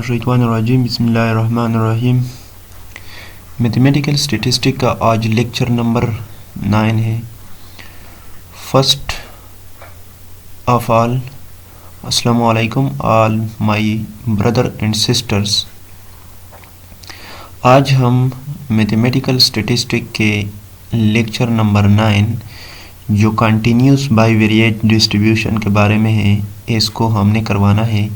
मिनशैतानिर्रजीम बिस्मिल्लाहिर्रहमानिर्रहीम। Mathematical statistic का आज लेक्चर नंबर 9 है। फर्स्ट ऑफ ऑल अस्सलामु अलैकुम all my brother and sisters. आज हम मैथमेटिकल स्टैटिस्टिक के लेक्चर नंबर 9 जो कंटिन्यूस बाइवेरिएट डिस्ट्रीब्यूशन के बारे में है, इसको हमने करवाना है।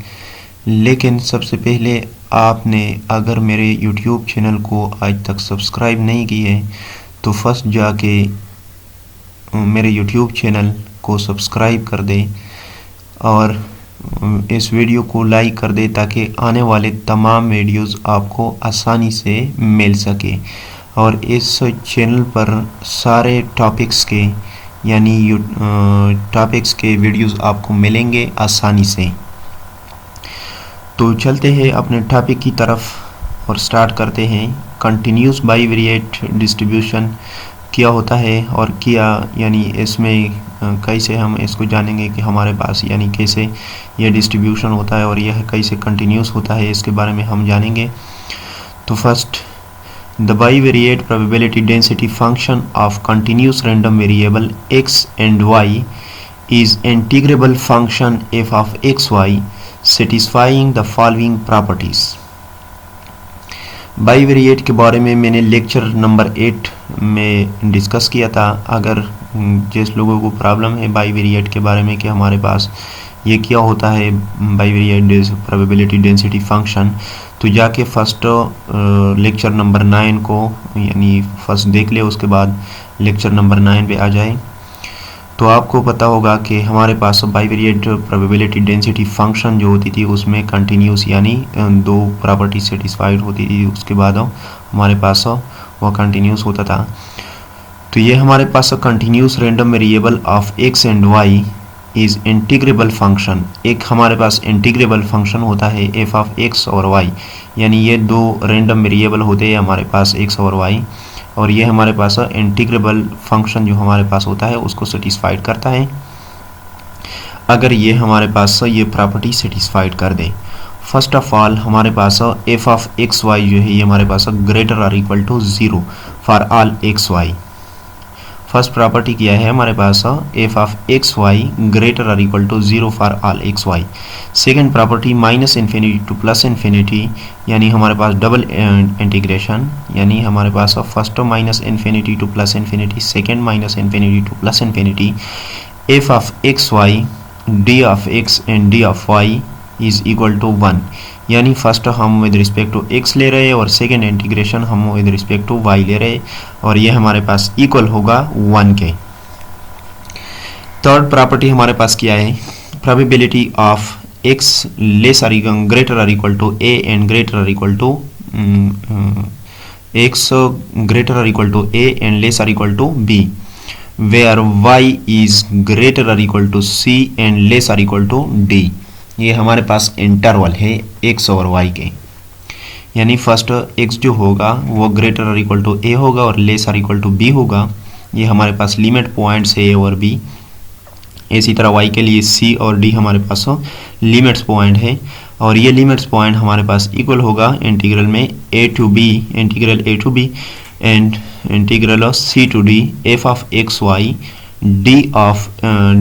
लेकिन सबसे पहले आपने अगर मेरे YouTube चैनल को आज तक सब्सक्राइब नहीं की है तो फर्स्ट जाके मेरे YouTube चैनल को सब्सक्राइब कर दे और इस वीडियो को लाइक कर दे ताकि आने वाले तमाम वीडियोस आपको आसानी से मिल सके। और इस चैनल पर सारे टॉपिक्स के वीडियोस आपको मिलेंगे आसानी से। तो चलते हैं अपने टॉपिक की तरफ और स्टार्ट करते हैं। कंटिन्यूस बाइवेरिएट डिस्ट्रीब्यूशन क्या होता है और क्या इसमें कैसे हम इसको जानेंगे कि हमारे पास कैसे यह डिस्ट्रीब्यूशन होता है और यह कैसे कंटिन्यूस होता है, इसके बारे में हम जानेंगे। तो first, the bivariate probability density function of continuous random variable x and y is integrable function f of xy satisfying the following properties। Bivariate के बारे में मैंने लेक्चर नंबर 8 में डिस्कस किया था। अगर जिस लोगों को प्रॉब्लम है बाइवेरिएट के बारे में कि हमारे पास ये क्या होता है बाइवेरिएट प्रोबेबिलिटी डेंसिटी फंक्शन, तो जाके फर्स्ट लेक्चर नंबर 9 को फर्स्ट देख ले, उसके बाद लेक्चर नंबर 9 पे आ जाए तो आपको पता होगा कि हमारे पास बाइवेरिएट प्रोबेबिलिटी डेंसिटी फंक्शन जो होती थी उसमें कंटिन्यूस दो प्रॉपर्टी सेटिस्फाइड होती थी, उसके बाद हमारे पास वह कंटिन्यूस होता था। तो ये हमारे पास continuous random variable of x and y is integrable function. एक हमारे पास इंटीग्रेबल फंक्शन होता है f ऑफ x और y, ये दो रैंडम वेरिएबल होते हैं हमारे पास x और y, और ये हमारे पास इंटीग्रेबल फंक्शन जो हमारे पास होता है उसको सेटिस्फाइड करता है अगर ये हमारे पास ये प्रॉपर्टी सेटिस्फाइड कर दे। फर्स्ट ऑफ ऑल हमारे पास f ऑफ एक्स वाई जो है ये हमारे पास ग्रेटर और equal to 0 for all x y. First property क्या है हमारे पास f of x y greater और equal to 0 for all x y. Second property minus infinity to plus infinity, हमारे पास डबल इंटीग्रेशन, हमारे पास first minus infinity to plus infinity, second minus infinity to plus infinity, f of x y d of x and d of y is equal to 1। First हम with respect to x ले रहे हैं और second integration हम with respect to y ले रहे हैं और ये हमारे पास इक्वल होगा 1 के। थर्ड प्रॉपर्टी हमारे पास क्या है, प्रोबेबिलिटी ऑफ x लेस और ग्रेटर और equal to a and greater और इक्वल टू x ग्रेटर और equal to a and less और equal to b, where y is greater और equal to c and less और equal to d। ये हमारे पास इंटरवल है x और y के, फर्स्ट x जो होगा वो ग्रेटर और इक्वल टू a होगा और लेस और इक्वल टू b होगा। ये हमारे पास लिमिट पॉइंट्स है a और b। इसी तरह y के लिए c और d हमारे पास लिमिट्स पॉइंट है और ये लिमिट्स पॉइंट हमारे पास इक्वल होगा इंटीग्रल में a to b, integral a to b and integral c to d f of x y d of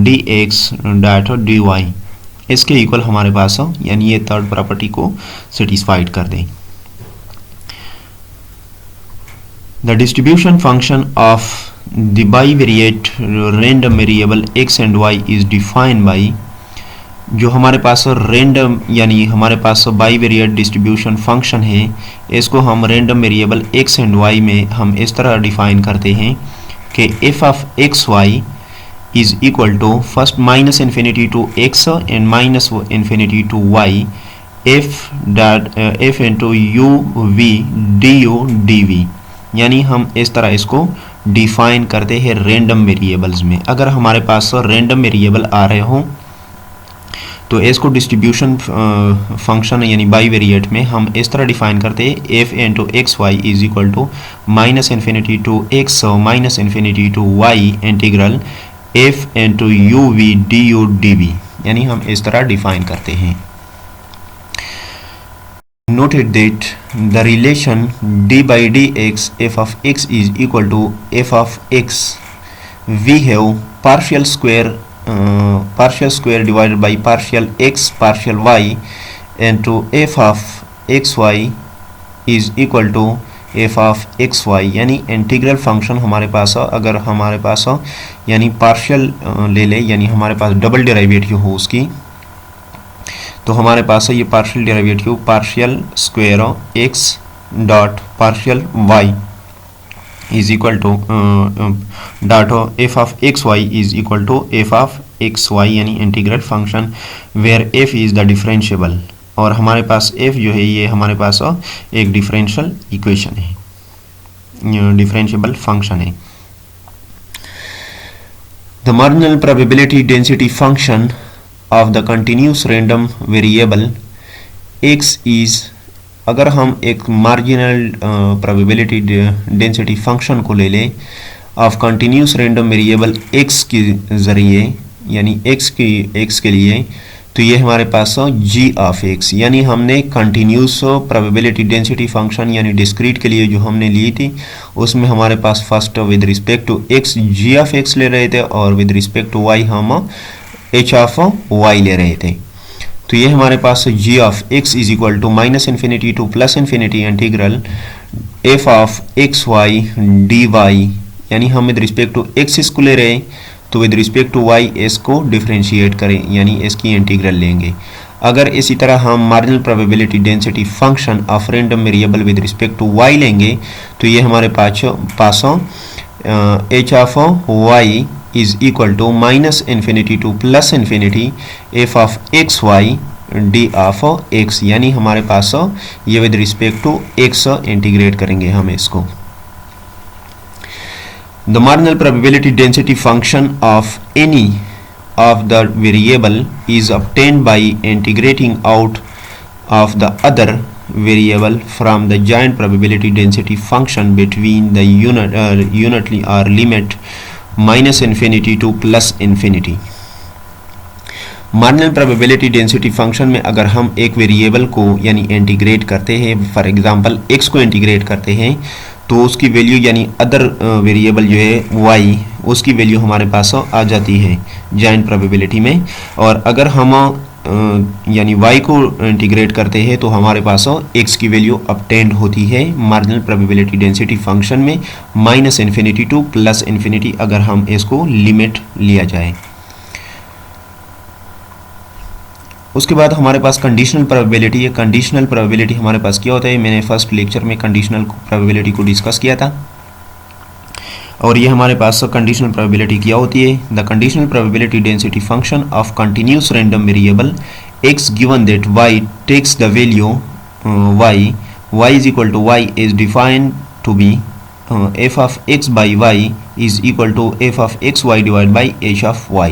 dx that dy, इसके इक्वल हमारे पास ये थर्ड प्रॉपर्टी को सेटिस्फाइड कर दें। The distribution function of the bivariate random variable x and y is defined by, जो हमारे पास random हमारे पास बाइवेरिएट डिस्ट्रीब्यूशन फंक्शन है, इसको हम random variable x and y में हम इस तरह डिफाइन करते हैं कि f of x y is equal to first minus infinity to x and minus infinity to y f into u v du dv। हम इस तरह इसको डिफाइन करते हैं रैंडम वेरिएबल्स में। अगर हमारे पास रैंडम वेरिएबल आ रहे हों तो इसको डिस्ट्रीब्यूशन फंक्शन बाइवेरिएट में हम इस तरह डिफाइन करते हैं f into x y is equal to minus infinity to x minus infinity to y integral f into u v d u d v, हम इस तरह डिफाइन करते हैं। noted that the relation d by dx f of x is equal to f of x. We have partial square divided by partial x partial y, and to f of xy is equal to f of xy, यानी integral function हमारे पास अगर हमारे पास यानी partial ले ले, यानी हमारे पास डबल डेरिवेटिव हो उसकी, तो हमारे पास है ये partial derivative partial square x dot partial y is equal to dot f of x y is equal to f of x y, यानी integral function where f is the differentiable, और हमारे पास f जो है ये हमारे पास एक differential equation है, डिफरेंशिएबल फंक्शन है. The marginal probability density function of the continuous random variable x is, अगर हम एक मार्जिनल प्रोबेबिलिटी डेंसिटी फंक्शन को ले लें of continuous random variable x के ज़रिए, यानी x के लिए, तो ये हमारे पास g ऑफ x, यानी हमने कंटिन्यूस प्रोबेबिलिटी डेंसिटी फंक्शन यानी डिस्क्रीट के लिए जो हमने ली थी उसमें हमारे पास first with respect to x g of x ले रहे थे और विद रिस्पेक्ट टू y हम h ऑफ y ले रहे थे. तो ये हमारे पास g of x is equal to minus infinity to plus infinity integral f of x y d y, यानी हम विद रिस्पेक्ट टू x इसको ले रहे हैं तो विद रिस्पेक्ट टू y इसको डिफ्रेंशिएट करें, यानी इसकी इंटीग्रल लेंगे. अगर इसी तरह हम marginal probability density function of random variable with respect to y लेंगे तो ये हमारे पास h of y is equal to minus infinity to plus infinity f of x y d of x, यानी हमारे पास ये with respect to x integrate करेंगे हम इसको. The marginal probability density function of any of the variable is obtained by integrating out of the other variable from the joint probability density function between the unity or limit minus infinity to plus infinity. Marginal probability density function में अगर हम एक variable को यानी integrate करते हैं, for example x को integrate करते हैं, तो उसकी वैल्यू यानी अदर वेरिएबल जो है y, उसकी वैल्यू हमारे पास आ जाती है जॉइंट प्रोबेबिलिटी में. और अगर हम यानी y को इंटीग्रेट करते हैं तो हमारे पास x की वैल्यू obtained होती है मार्जिनल प्रोबेबिलिटी डेंसिटी फंक्शन में minus infinity to plus infinity, अगर हम इसको लिमिट लिया जाए. उसके बाद हमारे पास कंडीशनल प्रोबेबिलिटी है. कंडीशनल प्रोबेबिलिटी हमारे पास क्या होता है, मैंने फर्स्ट लेक्चर में कंडीशनल प्रोबेबिलिटी को डिस्कस किया था, और ये हमारे पास कंडीशनल प्रोबेबिलिटी क्या होती है. The conditional probability density function of continuous random variable x given that y takes the value y is equal to y is defined to be f of x by y is equal to f of x y divide by h of y.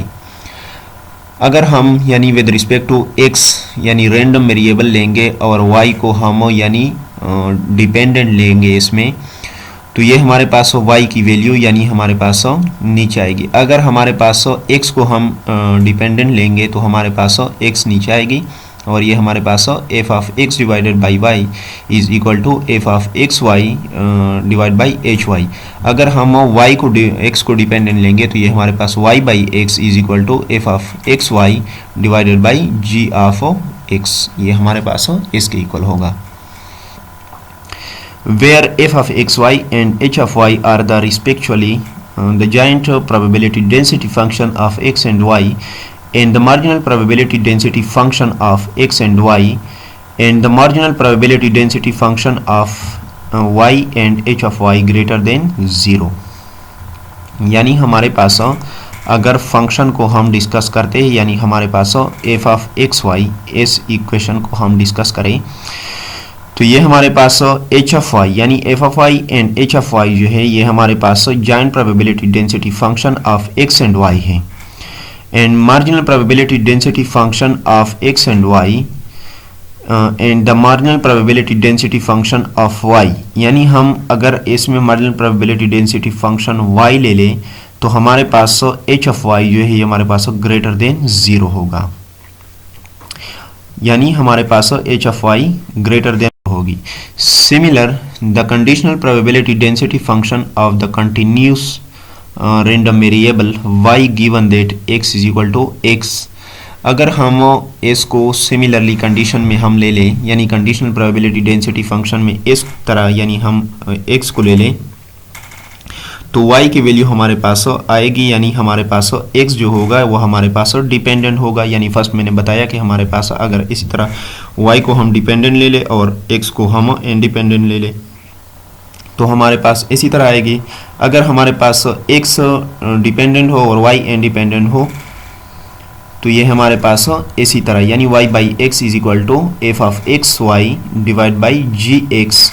अगर हम यानी with respect to x यानी random variable लेंगे और y को हम यानी dependent लेंगे इसमें, तो ये हमारे पास y की वैल्यू यानी हमारे पास नीचे आएगी. अगर हमारे पास x को हम डिपेंडेंट लेंगे तो हमारे पास x नीचे आएगी, और ये हमारे पास f of x divided by y is equal to f of x y divide by h y. अगर हम y को x को डिपेंडेंट लेंगे तो ये हमारे पास y by x is equal to f of x y divided by g of x, ये हमारे पास इसके इक्वल होगा. Where f of xy and h of y are the respectively the joint probability density function of x and y, and the marginal probability density function of x and y, and the marginal probability density function of y and h of y greater than 0. यानी हमारे पास अगर function को हम discuss करते हैं, यानी हमारे पास f of xy इस इक्वेशन को हम डिस्कस करें, तो ये हमारे पास h ऑफ y यानी f of y and h of y जो है ये हमारे पास joint probability density function of x and y है. And marginal probability density function of x and y and the marginal probability density function of y, यानी हम अगर इसमें marginal probability density function y ले लें तो हमारे पास h ऑफ y जो है ये हमारे पास ग्रेटर देन 0 होगा. यानी हमारे पास h of y greater than होगी। Similar the conditional probability density function of the continuous random variable y given that x is equal to x। अगर हम इसको सिमिलरली कंडीशन में हम ले लें, यानी कंडीशनल प्रोबेबिलिटी डेंसिटी फंक्शन में इस तरह, यानी हम x को ले लें तो y की वैल्यू हमारे पास आएगी, यानी हमारे पास x जो होगा वो हमारे पास डिपेंडेंट होगा। यानी फर्स्ट मैंने बताया कि हमारे पास अगर इसी तरह y को हम डिपेंडेंट ले लें और x को हम इंडिपेंडेंट ले लें तो हमारे पास इसी तरह आएगी। अगर हमारे पास x डिपेंडेंट हो और y इंडिपेंडेंट हो तो ये हमारे पास इसी तरह, यानी y by x is equal to f of x y divide by g x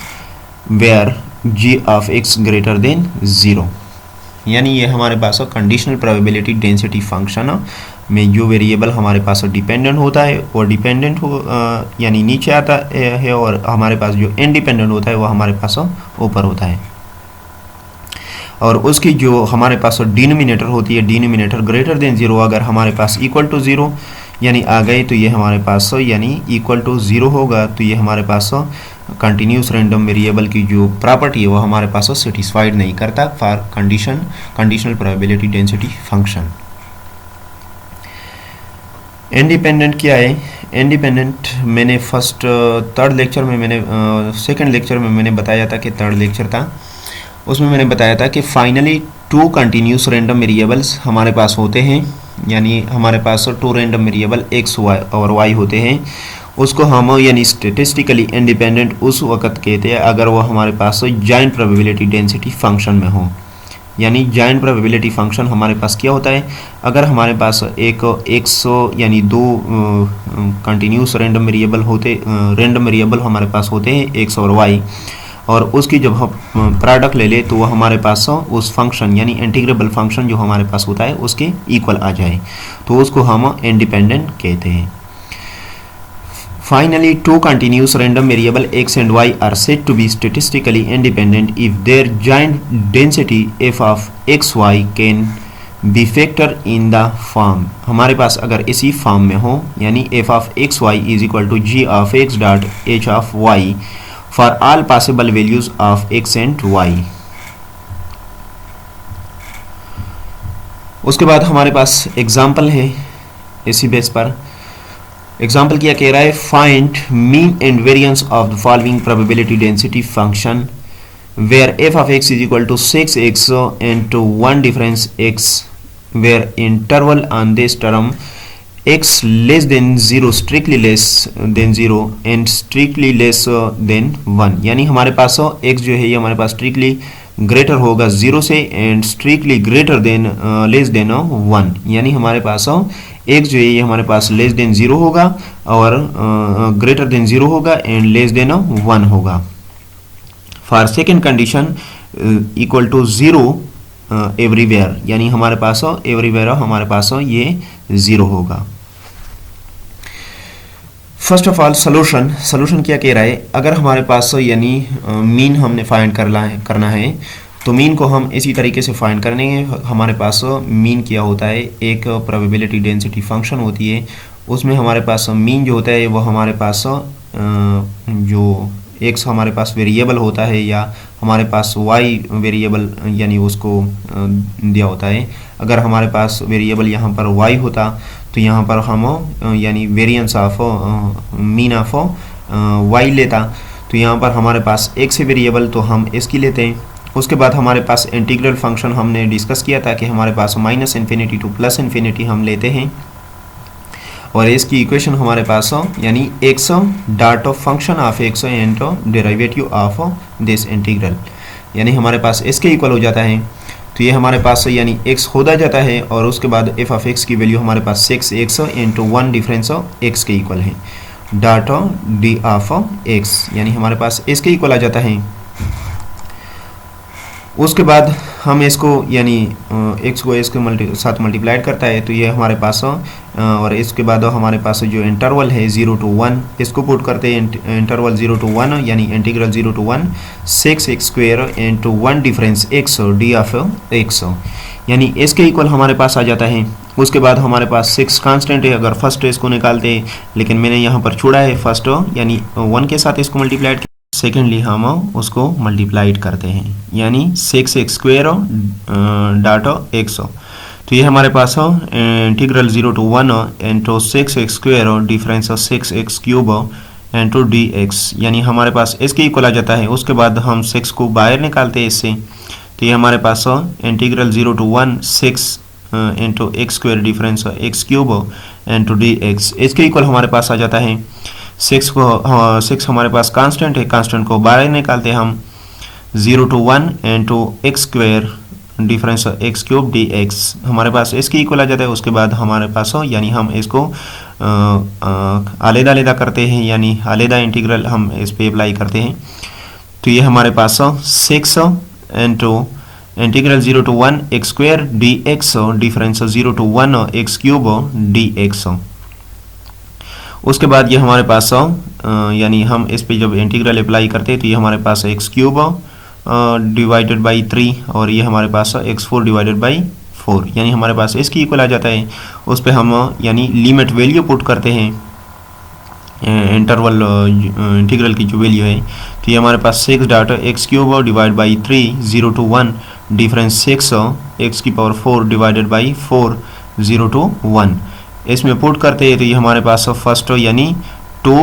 where g of x greater than 0। यानी ये हमारे पास कंडीशनल प्रोबेबिलिटी डेंसिटी फंक्शन में जो वेरिएबल हमारे पास डिपेंडेंट होता है वो डिपेंडेंट हो यानी नीचे आता है, और हमारे पास जो इंडिपेंडेंट होता है वो हमारे पास ऊपर होता है। और उसकी जो हमारे पास डिनोमिनेटर होती है, डिनोमिनेटर ग्रेटर देन 0, अगर हमारे पास इक्वल टू 0 यानी आ गए तो ये हमारे पास यानी इक्वल टू 0 होगा, तो ये हमारे पास कंटिन्यूस रैंडम वेरिएबल की जो प्रॉपर्टी है वो हमारे पास सेटिस्फाइड नहीं करता for conditional probability density function. Independent क्या है? इंडिपेंडेंट मैंने थर्ड लेक्चर में मैंने सेकंड लेक्चर में मैंने बताया था कि थर्ड लेक्चर था उसमें मैंने बताया था कि फाइनली 2 कंटिन्यूस रैंडम वेरिएबल्स हमारे पास होते हैं, यानी हमारे पास 2 रैंडम वेरिएबल x और y होते हैं। उसको हम यानी स्टेटिस्टिकली इंडिपेंडेंट उस वक्त कहते हैं अगर वो हमारे पास जॉइंट प्रोबेबिलिटी डेंसिटी फंक्शन में हो। यानी जॉइंट प्रोबेबिलिटी फंक्शन हमारे पास क्या होता है? अगर हमारे पास एक x यानी 2 कंटिन्यूस रैंडम वेरिएबल हमारे पास होते हैं x और y, और उसकी जब हम प्रोडक्ट ले ले तो वो हमारे पास उस फंक्शन यानी इंटीग्रेबल फंक्शन जो हमारे पास होता है उसके इक्वल आ जाए, तो उसको हम इंडिपेंडेंट कहते हैं। Finally, 2 continuous random variable x and y are said to be statistically independent if their joint density f of xy can be factored in the form। हमारे पास अगर इसी फॉर्म में हो, यानी f of xy is equal to g of x dot h of y for all possible values of x and y। उसके बाद हमारे पास example है इसी बेस पर। एग्जाम्पल क्या कह रहा है? Find mean and variance of the following probability density function where f of x is equal to 6x and to 1 difference x where interval on this term x less than 0 strictly less than 0 and strictly less than 1। यानी हमारे पास x जो है ये हमारे पास strictly greater होगा 0 से and strictly greater than less than 1। यानी हमारे पास x जो है ये हमारे पास लेस देन 0 होगा और ग्रेटर देन 0 होगा एंड लेस देन 1 होगा। For second condition equal to 0 everywhere, यानी हमारे पास एवरीवेयर हमारे पास ये 0 होगा। फर्स्ट ऑफ ऑल सोल्यूशन क्या कह रहा है? अगर हमारे पास यानी मीन हमने फाइंड करना है तो मीन को हम इसी तरीके से फाइंड करेंगे। हमारे पास मीन क्या होता है? एक प्रोबेबिलिटी डेंसिटी फंक्शन होती है, उसमें हमारे पास मीन जो होता है वो हमारे पास जो x हमारे पास वेरिएबल होता है या हमारे पास y वेरिएबल यानी उसको दिया होता है। अगर हमारे पास वेरिएबल यहाँ पर y होता तो यहाँ पर हम यानी variance of mean of y लेता, तो यहाँ पर हमारे पास x है वेरिएबल तो हम इसकी लेते हैं। उसके बाद हमारे पास इंटीग्रल फंक्शन हमने डिस्कस किया था कि हमारे पास minus infinity to plus infinity हम लेते हैं, और इसकी इक्वेशन हमारे पास यानी x dot of function of x and derivative of this integral, यानी हमारे पास इसके इक्वल हो जाता है। तो ये हमारे पास यानी x होता जाता है और उसके बाद f ऑफ x की वैल्यू हमारे पास 6x इंटू 1 डिफरेंस x के इक्वल है डॉट डी ऑफ x, यानी हमारे पास इसके इक्वल आ जाता है। उसके बाद हम इसको यानी x को इसके साथ मल्टीप्लाइड करता है तो ये हमारे पास और इसके बाद हमारे पास जो इंटरवल है 0 to 1 इसको पुट करते हैं। इंटरवल 0 to 1 यानी integral 0 to 1 6x square into 1 difference x D of x, यानी इसके इक्वल हमारे पास आ जाता है। उसके बाद हमारे पास 6 कांस्टेंट है। अगर फर्स्ट इसको निकालते, लेकिन मैंने यहाँ पर छोड़ा है फर्स्ट यानी 1 के साथ इसको मल्टीप्लाइड, सेकेंडली हम उसको मल्टीप्लाइड करते हैं यानी 6x स्क्वेयर डाट x। तो ये हमारे पास integral 0 to 1 into 6x square difference 6x cube into dx, यानी हमारे पास इसके इक्वल आ जाता है। उसके बाद हम 6 को बाहर निकालते हैं इससे, तो ये हमारे पास integral 0 to 1 6 into x square difference x cube into dx, इसके इक्वल हमारे पास आ जाता है। 6 हमारे पास कांस्टेंट है, कांस्टेंट को बाहर निकालते हैं हम, 0 to 1 into x square difference x cube dx हमारे पास इसकी इक्वल आ जाता है। उसके बाद हमारे पास यानी हम इसको आलेदा करते हैं, यानी आलेदा इंटीग्रल हम इस पे अप्लाई करते हैं। तो ये हमारे पास 6 into integral 0 to 1 x square dx difference 0 to 1 x cube dx। उसके बाद ये हमारे पास यानी हम इस पे जब इंटीग्रल अप्लाई करते हैं तो ये हमारे पास एक्स क्यूब डिवाइडेड बाई 3 और ये हमारे पास x4 डिवाइडेड बाई 4, यानी हमारे पास इसकी इक्वल आ जाता है। उस पे हम यानी लिमिट वैल्यू पुट करते हैं, इंटरवल इंटीग्रल की जो वैल्यू है, तो ये हमारे पास 6 dot x cube divide by 3 0 to 1 difference 6 x की पावर 4 डिवाइडेड बाई 4 0 to 1 इसमें पुट करते हैं। तो ये हमारे पास फर्स्ट यानी 2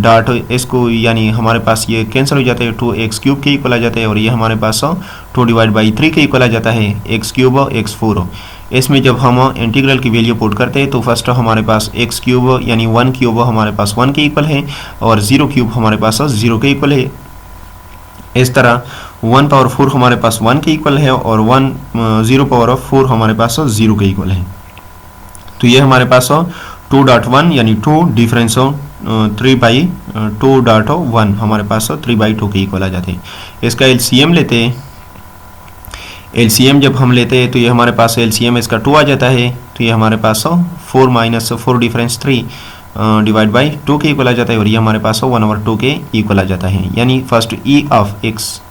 डाट इसको यानी हमारे पास ये कैंसिल हो जाता है, 2 एक्स क्यूब के इक्वल आ जाता है और ये हमारे पास 2 डिवाइड बाई 3 के इक्वल आ जाता है, एक्स क्यूब x4। इसमें जब हम इंटीग्रल की वैल्यू पुट करते हैं तो फर्स्ट हमारे पास एक्स क्यूब यानी 1 क्यूब हमारे पास 1 के इक्वल है और 0 क्यूब हमारे पास 0 के इक्वल है। इस तरह 1 पावर 4 हमारे पास 1 के इक्वल है और 0 पावर 4 हमारे पास 0 के इक्वल है। तो ये हमारे पास 2.1 यानी 2 डिफरेंस 3/2.1 हमारे पास 3/2 के इक्वल आ जाते हैं। इसका एलसीएम लेते हैं, एलसीएम जब हम लेते हैं तो ये हमारे पास एलसीएम इसका 2 आ जाता है। तो ये हमारे पास 4 - 4 डिफरेंस 3 डिवाइड बाई 2 के इक्वल आ जाता है और ये हमारे पास 1/2 के इक्वल आ जाता है। यानी फर्स्ट ई ऑफ एक्स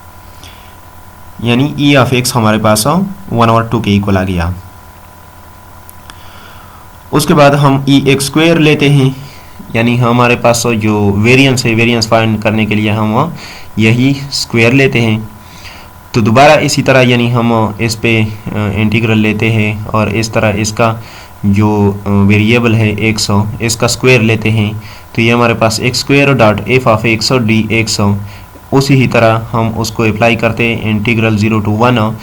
यानी ई ऑफ एक्स हमारे पास 1/2 के इक्वल आ गया। उसके बाद हम ई एक्स स्क्वेयर लेते हैं, यानी हमारे पास जो वेरिएंस है, वेरिएंस फाइंड करने के लिए हम यही स्क्वायर लेते हैं। तो दोबारा इसी तरह यानी हम इस पे इंटीग्रल लेते हैं और इस तरह इसका जो वेरिएबल है x इसका स्क्वायर लेते हैं। तो ये हमारे पास x square dot f of x d x, उसी ही तरह हम उसको अप्लाई करते हैं integral 0 to 1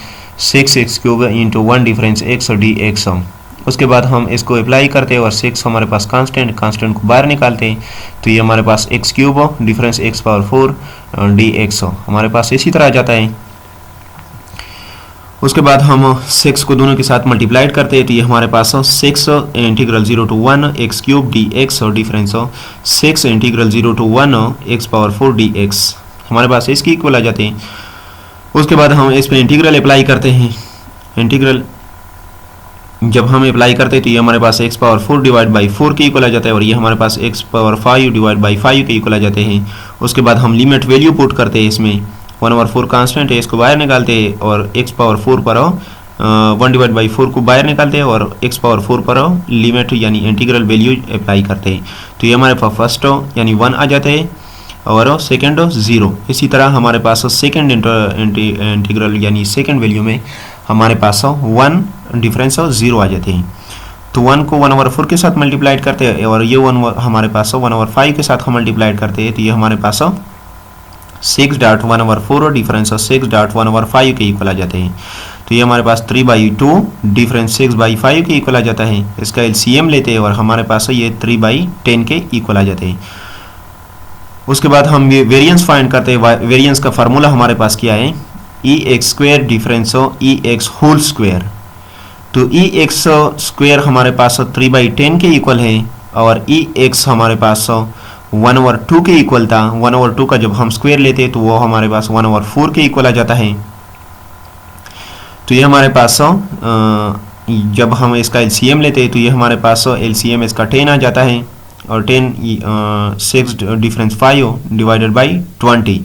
6x cube into 1 difference x d x. उसके बाद हम इसको अप्लाई करते हैं और 6 हमारे पास कांस्टेंट को बाहर निकालते हैं। तो ये हमारे पास x cube difference x power 4 d x हमारे पास इसी तरह आ जाता है। उसके बाद हम 6 को दोनों के साथ मल्टीप्लाइड करते हैं तो ये हमारे पास 6 integral 0 to 1 x cube d x और difference 6 integral 0 to 1 x power 4 d x हमारे पास इसकी इक्वल आ जाते हैं। उसके बाद हम इस पर इंटीग्रल अप्लाई करते हैं। इंटीग्रल जब हम अप्लाई करते हैं तो ये हमारे पास x पावर 4 डिवाइड बाई 4 के इक्वल आ जाता है और ये हमारे पास x पावर 5 डिवाइड बाई 5 के इक्वल आ जाते हैं। उसके बाद हम लिमिट वैल्यू पुट करते हैं, इसमें 1/4 कांस्टेंट है, इसको बाहर निकालते हैं और x पावर 4 पर 1 डिवाइड बाई 4 को बाहर निकालते हैं और x पावर 4 पर लिमिट यानी इंटीग्रल वैल्यू अप्लाई करते हैं। तो ये हमारे पास फर्स्ट यानी 1 आ जाते हैं और सेकेंड 0। इसी तरह हमारे पास सेकेंड इंटीग्रल यानी सेकेंड वैल्यू में हमारे पास 1 डिफरेंस 0 आ जाते हैं। तो 1 को 1/4 के साथ मल्टीप्लाइड करते हैं और ये 1 हमारे पास 1/5 के साथ हम मल्टीप्लाइड करते हैं। तो ये हमारे पास 6.1/4 डिफरेंस 6.1/5 के इक्वल आ जाते हैं। तो ये हमारे पास 3/2 डिफरेंस 6/5 के इक्वल आ जाता है। इसका एलसीएम लेते हैं और हमारे पास ये 3/10 के इक्वल आ जाते हैं। उसके बाद हम ये वेरिएंस फाइंड करते हैं। वेरिएंस का फार्मूला हमारे पास क्या है, ई एक्स स्क्वेयर डिफरेंस ई एक्स होल स्क्वेयर। तो ई एक्स स्क्वेयर हमारे पास 3/10 के इक्वल है और ई एक्स हमारे पास 1/2 के इक्वल था। 1/2 का जब हम स्क्वायर लेते हैं तो वो हमारे पास 1/4 के इक्वल आ जाता है। तो ये हमारे पास जब हम इसका एलसीएम लेते हैं तो ये हमारे पास एलसीएम इसका 10 आ जाता है और 10 6 डिफरेंस 5 डिवाइडेड बाई 20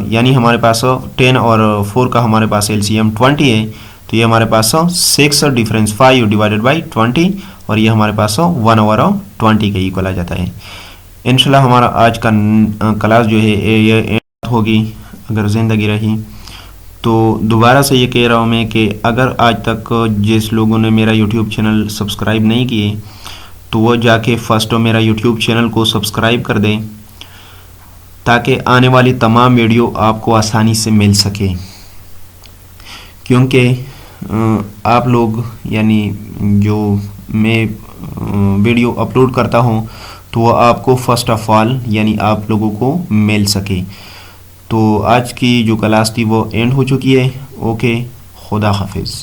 यानी हमारे पास 10 और 4 का हमारे पास एलसीएम 20 है। तो ये हमारे पास 6 डिफरेंस 5 डिवाइडेड बाई 20 और ये हमारे पास 1/20 के इक्वल आ जाता है। इंशाल्लाह हमारा आज का क्लास जो है ये एंड होगी अगर ज़िंदगी रही। तो दोबारा से ये कह रहा हूँ मैं कि अगर आज तक जिस लोगों ने मेरा यूट्यूब चैनल सब्सक्राइब नहीं किए तो वो जाके फर्स्ट मेरा यूट्यूब चैनल को सब्सक्राइब कर दें ताकि आने वाली तमाम वीडियो आपको आसानी से मिल सके, क्योंकि आप लोग यानी जो मैं वीडियो अपलोड करता हूँ तो वो आपको फर्स्ट ऑफ ऑल यानी आप लोगों को मिल सके। तो आज की जो क्लास थी वो एंड हो चुकी है। ओके, खुदा हाफिज़।